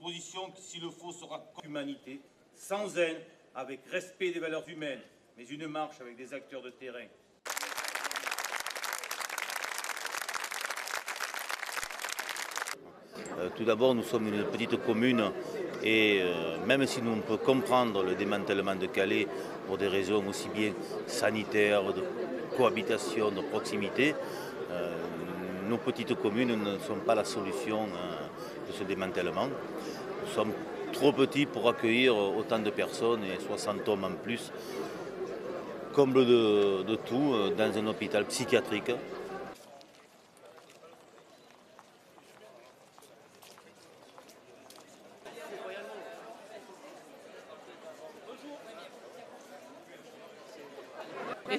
position qui, s'il le faut, sera contre l'humanité, sans haine, avec respect des valeurs humaines, mais une marche avec des acteurs de terrain. Tout d'abord, nous sommes une petite commune et même si nous pouvons comprendre le démantèlement de Calais pour des raisons aussi bien sanitaires, de cohabitation, de proximité, nos petites communes ne sont pas la solution de ce démantèlement. Nous sommes trop petits pour accueillir autant de personnes et 60 hommes en plus, comble de tout dans un hôpital psychiatrique. Et